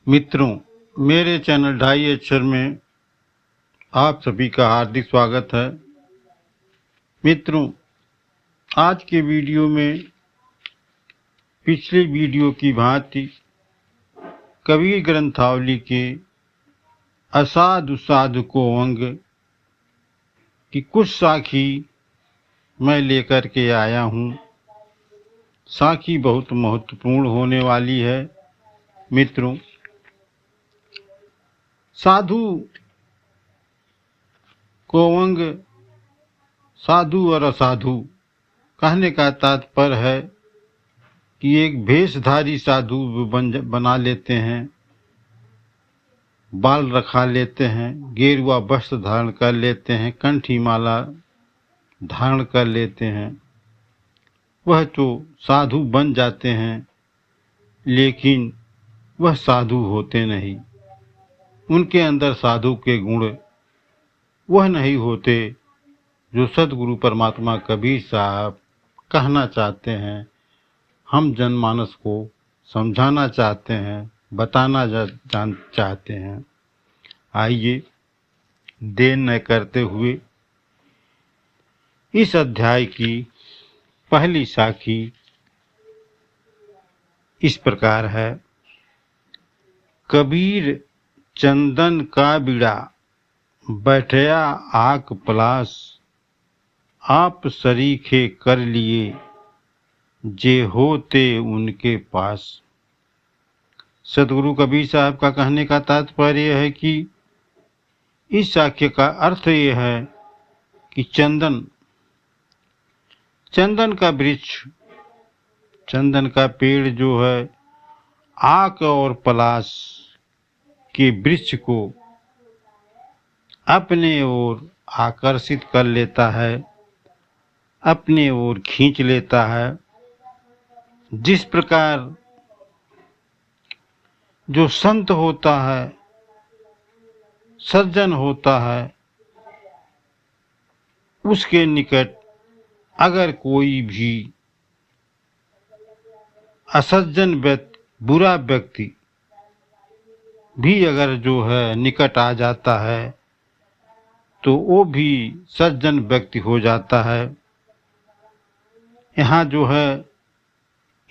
मित्रों, मेरे चैनल ढाई अक्षर में आप सभी का हार्दिक स्वागत है। मित्रों, आज के वीडियो में पिछले वीडियो की भांति कबीर ग्रंथावली के असाधु साधु को अंग की कुछ साखी मैं लेकर के आया हूँ। साखी बहुत महत्वपूर्ण होने वाली है। मित्रों, साधु को अंग, साधु और असाधु कहने का तात्पर्य है कि एक भेषधारी साधु बना लेते हैं, बाल रखा लेते हैं, गेरुआ वस्त्र धारण कर लेते हैं, कंठी माला धारण कर लेते हैं, वह तो साधु बन जाते हैं, लेकिन वह साधु होते नहीं। उनके अंदर साधु के गुण वह नहीं होते जो सद्गुरु परमात्मा कबीर साहब कहना चाहते हैं, हम जनमानस को समझाना चाहते हैं, बताना चाहते हैं। आइए देर न करते हुए इस अध्याय की पहली साखी इस प्रकार है। कबीर चंदन का बीड़ा बैठया आक पलास, आप सरीखे कर लिए जे होते उनके पास। सदगुरु कबीर साहब का कहने का तात्पर्य है कि इस वाक्य का अर्थ यह है कि चंदन का वृक्ष, चंदन का पेड़ जो है, आक और पलाश के वृक्ष को अपने ओर आकर्षित कर लेता है, अपने ओर खींच लेता है। जिस प्रकार जो संत होता है, सज्जन होता है, उसके निकट अगर कोई भी असज्जन व्यक्ति, बुरा व्यक्ति भी अगर जो है निकट आ जाता है तो वो भी सज्जन व्यक्ति हो जाता है। यहाँ जो है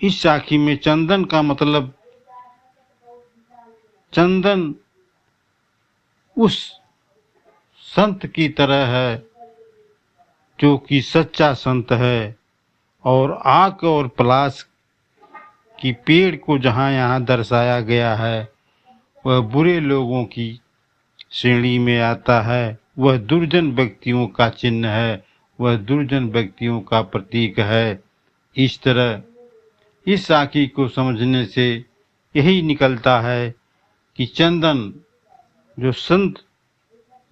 इस साखी में चंदन का मतलब, चंदन उस संत की तरह है जो कि सच्चा संत है, और आक और पलाश की पेड़ को जहाँ यहाँ दर्शाया गया है वह बुरे लोगों की श्रेणी में आता है। वह दुर्जन व्यक्तियों का चिन्ह है, वह दुर्जन व्यक्तियों का प्रतीक है। इस तरह इस साखी को समझने से यही निकलता है कि चंदन जो संत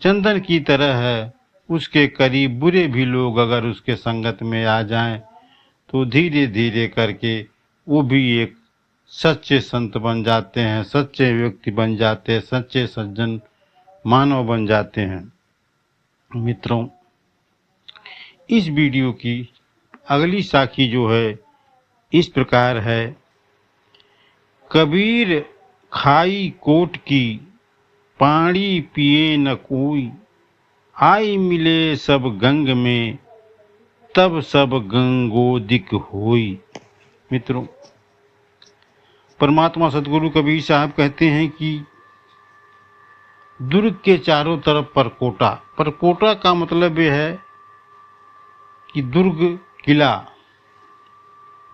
चंदन की तरह है, उसके करीब बुरे भी लोग अगर उसके संगत में आ जाएं तो धीरे धीरे करके वो भी एक सच्चे संत बन जाते हैं, सच्चे व्यक्ति बन जाते हैं, सच्चे सज्जन मानव बन जाते हैं। मित्रों, इस वीडियो की अगली साखी जो है इस प्रकार है। कबीर खाई कोट की पानी पिए न कोई, आई मिले सब गंग में तब सब गंगोदिक होई। मित्रों, परमात्मा सदगुरु कबीर साहब कहते हैं कि दुर्ग के चारों तरफ परकोटा, परकोटा का मतलब यह है कि दुर्ग, किला,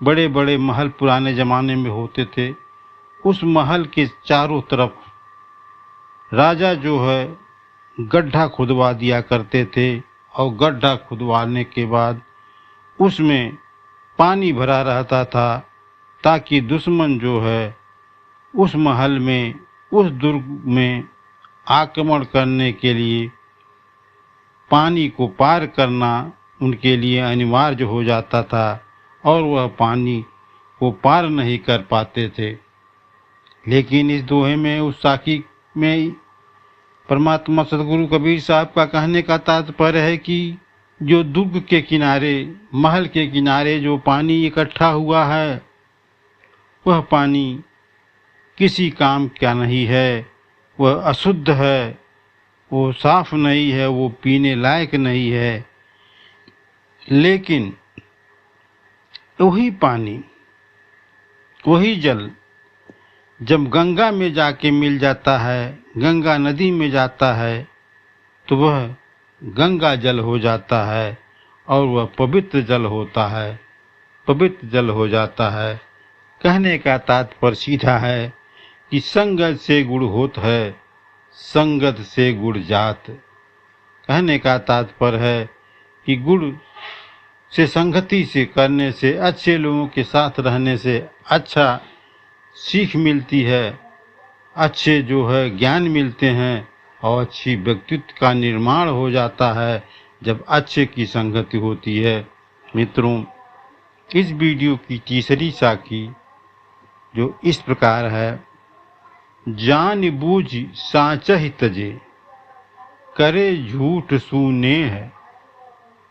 बड़े बड़े महल पुराने जमाने में होते थे। उस महल के चारों तरफ राजा जो है गड्ढा खुदवा दिया करते थे, और गड्ढा खुदवाने के बाद उसमें पानी भरा रहता था ताकि दुश्मन जो है उस महल में, उस दुर्ग में आक्रमण करने के लिए पानी को पार करना उनके लिए अनिवार्य हो जाता था, और वह पानी को पार नहीं कर पाते थे। लेकिन इस दोहे में, उस साखी में परमात्मा सदगुरु कबीर साहब का कहने का तात्पर्य है कि जो दुर्ग के किनारे, महल के किनारे जो पानी इकट्ठा हुआ है, वह पानी किसी काम का नहीं है, वह अशुद्ध है, वो साफ नहीं है, वो पीने लायक नहीं है। लेकिन वही पानी, वही जल जब गंगा में जाके मिल जाता है, गंगा नदी में जाता है, तो वह गंगा जल हो जाता है और वह पवित्र जल होता है, पवित्र जल हो जाता है। कहने का तात्पर्य सीधा है कि संगत से गुण होत है, संगत से गुण जात। कहने का तात्पर्य है कि गुण से संगति से करने से, अच्छे लोगों के साथ रहने से अच्छा सीख मिलती है, अच्छे जो है ज्ञान मिलते हैं और अच्छी व्यक्तित्व का निर्माण हो जाता है जब अच्छे की संगति होती है। मित्रों, इस वीडियो की तीसरी साखी जो इस प्रकार है, जान बूझ साचहि तजे, करे झूठ सुनेह,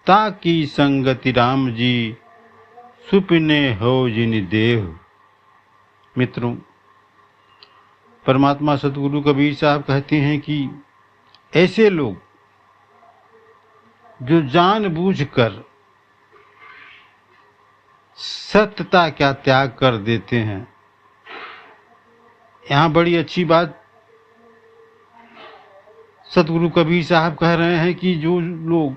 ताकि संगति राम जी, सुपने हो जिन देह। मित्रों, परमात्मा सतगुरु कबीर साहब कहते हैं कि ऐसे लोग जो जानबूझकर सत्यता का त्याग कर देते हैं। यहाँ बड़ी अच्छी बात सतगुरु कबीर साहब कह रहे हैं कि जो लोग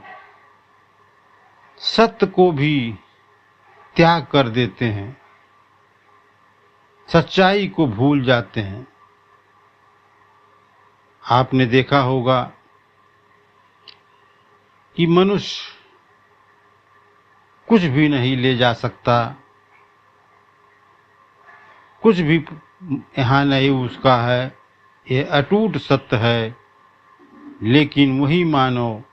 सत्य को भी त्याग कर देते हैं, सच्चाई को भूल जाते हैं। आपने देखा होगा कि मनुष्य कुछ भी नहीं ले जा सकता, कुछ भी यहाँ नहीं उसका है, ये अटूट सत्य है। लेकिन वही मानव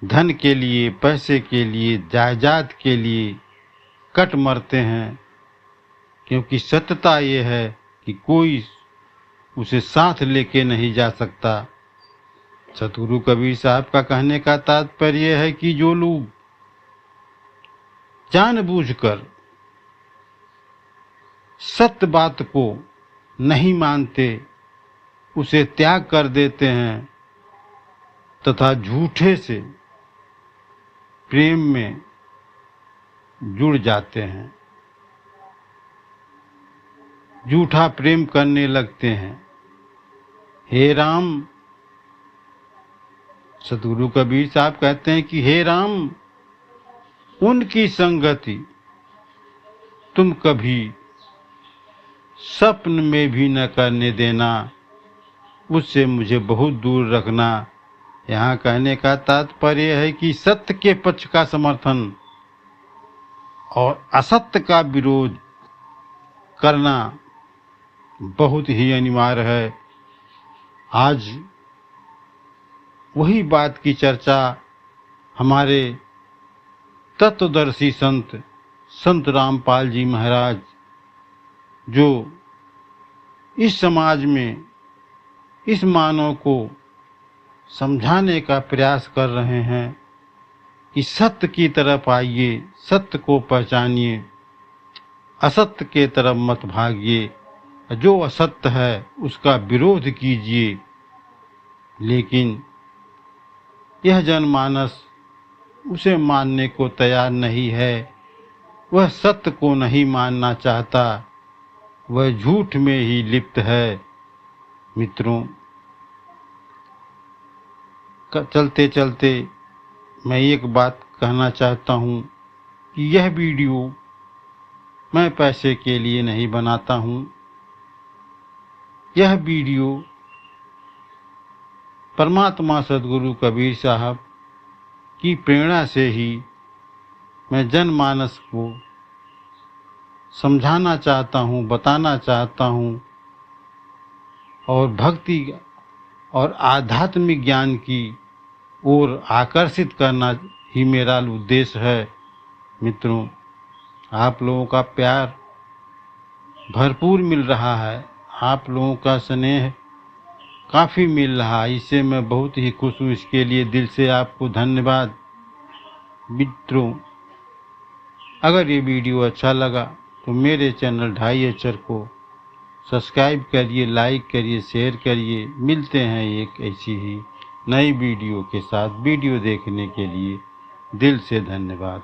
धन के लिए, पैसे के लिए, जायदाद के लिए कट मरते हैं, क्योंकि सत्यता ये है कि कोई उसे साथ लेके नहीं जा सकता। सतगुरु कबीर साहब का कहने का तात्पर्य है कि जो लोग जानबूझकर सत्य बात को नहीं मानते, उसे त्याग कर देते हैं तथा झूठे से प्रेम में जुड़ जाते हैं, झूठा प्रेम करने लगते हैं। हे राम, सतगुरु कबीर साहब कहते हैं कि हे राम, उनकी संगति तुम कभी स्वप्न में भी न करने देना, उससे मुझे बहुत दूर रखना। यहाँ कहने का तात्पर्य है कि सत्य के पक्ष का समर्थन और असत्य का विरोध करना बहुत ही अनिवार्य है। आज वही बात की चर्चा हमारे तत्वदर्शी संत रामपाल जी महाराज, जो इस समाज में इस मानव को समझाने का प्रयास कर रहे हैं कि सत्य की तरफ आइए, सत्य को पहचानिए, असत्य के तरफ मत भागिए, जो असत्य है उसका विरोध कीजिए। लेकिन यह जनमानस उसे मानने को तैयार नहीं है, वह सत्य को नहीं मानना चाहता, वह झूठ में ही लिप्त है। मित्रों, चलते चलते मैं एक बात कहना चाहता हूँ कि यह वीडियो मैं पैसे के लिए नहीं बनाता हूँ। यह वीडियो परमात्मा सद्गुरु कबीर साहब की प्रेरणा से ही मैं जनमानस को समझाना चाहता हूँ, बताना चाहता हूँ, और भक्ति और आध्यात्मिक ज्ञान की ओर आकर्षित करना ही मेरा उद्देश्य है। मित्रों, आप लोगों का प्यार भरपूर मिल रहा है, आप लोगों का स्नेह काफ़ी मिल रहा है, इससे मैं बहुत ही खुश हूँ। इसके लिए दिल से आपको धन्यवाद। मित्रों, अगर ये वीडियो अच्छा लगा तो मेरे चैनल ढाई अक्षर को सब्सक्राइब करिए, लाइक करिए, शेयर करिए। मिलते हैं एक ऐसी ही नई वीडियो के साथ। वीडियो देखने के लिए दिल से धन्यवाद।